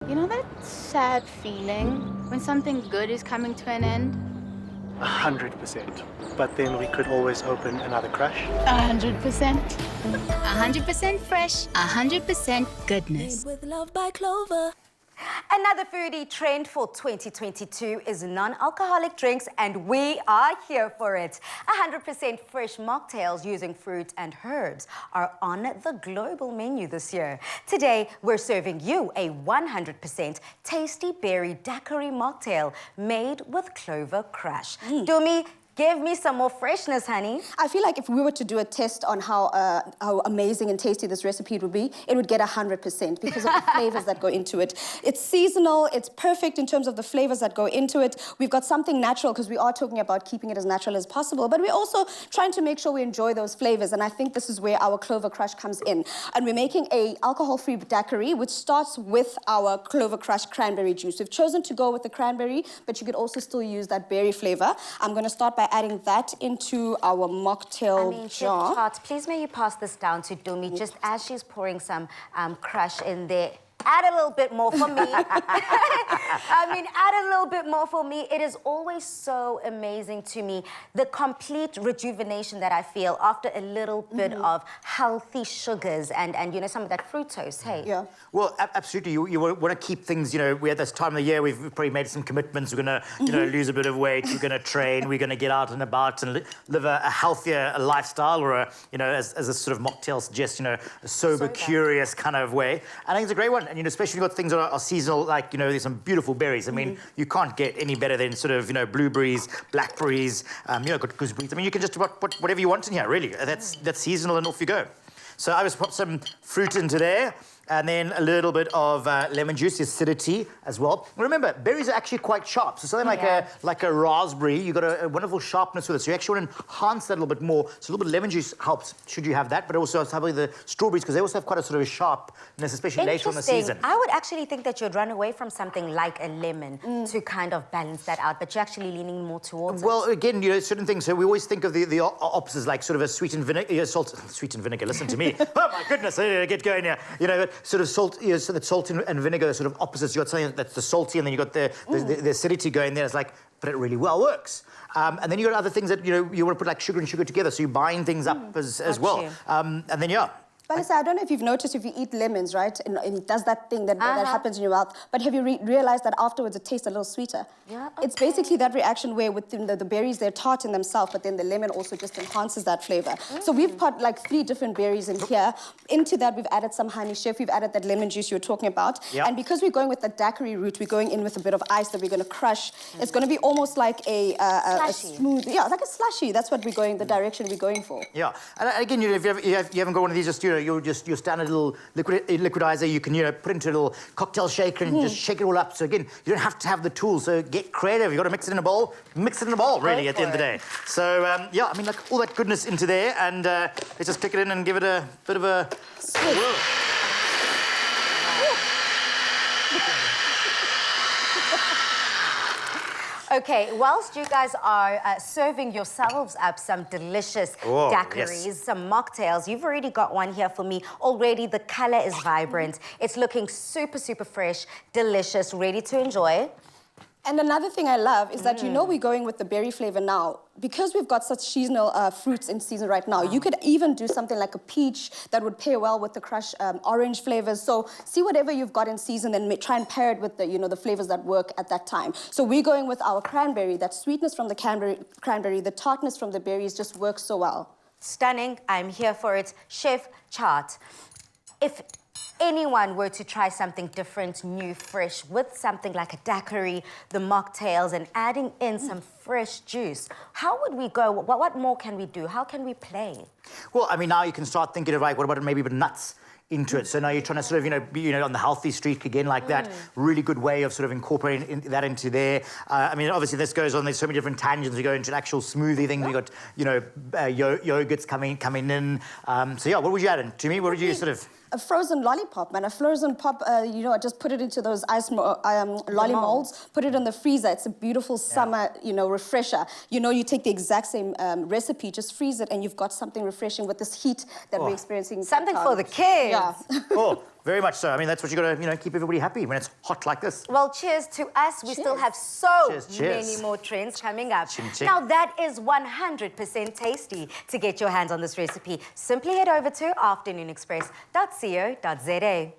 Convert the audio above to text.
You know that sad feeling when something good is coming to an end? 100%. But then we could always open another KRUSH. 100%. 100% fresh, 100% goodness. Made with love by Clover. Another foodie trend for 2022 is non-alcoholic drinks, and we are here for it. 100% fresh mocktails using fruit and herbs are on the global menu this year. Today, we're serving you a 100% tasty berry daiquiri mocktail made with Clover KRUSH. Dumi, give me some more freshness, honey. I feel like if we were to do a test on how amazing and tasty this recipe would be, it would get 100% because of the flavors that go into it. It's seasonal, it's perfect in terms of the flavors that go into it. We've got something natural because we are talking about keeping it as natural as possible, but we're also trying to make sure we enjoy those flavors, and I think this is where our Clover KRUSH comes in. And we're making a alcohol-free daiquiri, which starts with our Clover KRUSH cranberry juice. We've chosen to go with the cranberry, but you could also still use that berry flavor. I'm going to start by adding that into our mocktail jar. Chef Chart, please may you pass this down to Dumi just as she's pouring some KRUSH in there. Add a little bit more for me. Add a little bit more for me. It is always so amazing to me, the complete rejuvenation that I feel after a little bit of healthy sugars and you know, some of that fructose, hey? Yeah. Well, absolutely. You want to keep things, you know, we're at this time of the year, we've probably made some commitments. We're going to, you know, lose a bit of weight. We're going to train. We're going to get out and about and live a healthier lifestyle, or a, you know, as a sort of mocktail suggests, you know, a sober, curious kind of way. I think it's a great one. And, you know, especially got things that are seasonal, like, you know, there's some beautiful berries. I mean, you can't get any better than sort of, you know, blueberries, blackberries, you know, got gooseberries. I mean, you can just put whatever you want in here, really. That's seasonal, and off you go. So I just put some fruit into there, and then a little bit of lemon juice, acidity as well. Remember, berries are actually quite sharp. So something like a raspberry, you've got a wonderful sharpness with it. So you actually want to enhance that a little bit more. So a little bit of lemon juice helps, should you have that, but also having the strawberries, because they also have quite a sort of a sharpness, especially later on the season. I would actually think that you'd run away from something like a lemon to kind of balance that out, but you're actually leaning more towards Well, again, you know, certain things. So we always think of the opposites, like sort of a sweet and vinegar, sweet and vinegar, listen to me. Oh my goodness, I need to get going here. You know, sort of salt, you know, so that salt and vinegar are sort of opposites. You've got something that's the salty, and then you've got the acidity going there. It's like, but it really well works. And then you've got other things that, you know, you want to put like sugar and sugar together, so you bind things up as well. And then, yeah. Melissa, I don't know if you've noticed, if you eat lemons, right, and it does that thing that happens in your mouth, but have you realized that afterwards it tastes a little sweeter? Yeah, okay. It's basically that reaction where within the berries, they're tart in themselves, but then the lemon also just enhances that flavor. So we've put like 3 different berries in here. Into that, we've added some honey, chef. We've added that lemon juice you were talking about. Yep. And because we're going with the daiquiri route, we're going in with a bit of ice that we're going to crush. It's going to be almost like a smooth, like a slushy. That's what we're going, the direction we're going for. Yeah, and again, you know, if you haven't got one of these, just, you know, your standard little liquidizer, you can, you know, put into a little cocktail shaker and just shake it all up. So again, you don't have to have the tools, so get creative. You've got to mix it in a bowl, really, at the end of the day. So, yeah, I mean, like, all that goodness into there, and let's just click it in and give it a bit of a swirl. Okay, whilst you guys are serving yourselves up some delicious daiquiris, some mocktails, you've already got one here for me. Already the color is vibrant. It's looking super, super fresh, delicious, ready to enjoy. And another thing I love is that, you know, we're going with the berry flavor now. Because we've got such seasonal fruits in season right now, you could even do something like a peach that would pair well with the KRUSH orange flavors. So see whatever you've got in season and try and pair it with the, you know, the flavors that work at that time. So we're going with our cranberry. That sweetness from the cranberry, the tartness from the berries just works so well. Stunning. I'm here for it. Chef Chart, if anyone were to try something different, new, fresh, with something like a daiquiri, the mocktails, and adding in some fresh juice, how would we go? What more can we do? How can we play? Well, I mean, now you can start thinking of, like, what about maybe a bit of nuts into it? So now you're trying to sort of, you know, be, you know, on the healthy streak again, like that. Really good way of sort of incorporating that into there. I mean, obviously this goes on. There's so many different tangents. We go into an actual smoothie thing. We got, you know, yogurts coming in. So yeah, what would you add in? To me, what would you sort of? A frozen lollipop, man. A frozen pop, you know, I just put it into those ice lolly molds, put it in the freezer. It's a beautiful summer, you know, refresher. You know, you take the exact same recipe, just freeze it, and you've got something refreshing with this heat that we're experiencing. Something for the kids. Yeah. Oh, very much so. I mean, that's what you got to, keep everybody happy when it's hot like this. Well, cheers to us. We still have so many more trends coming up. Ching, ching. Now, that is 100% tasty. To get your hands on this recipe, simply head over to afternoonexpress.co.za.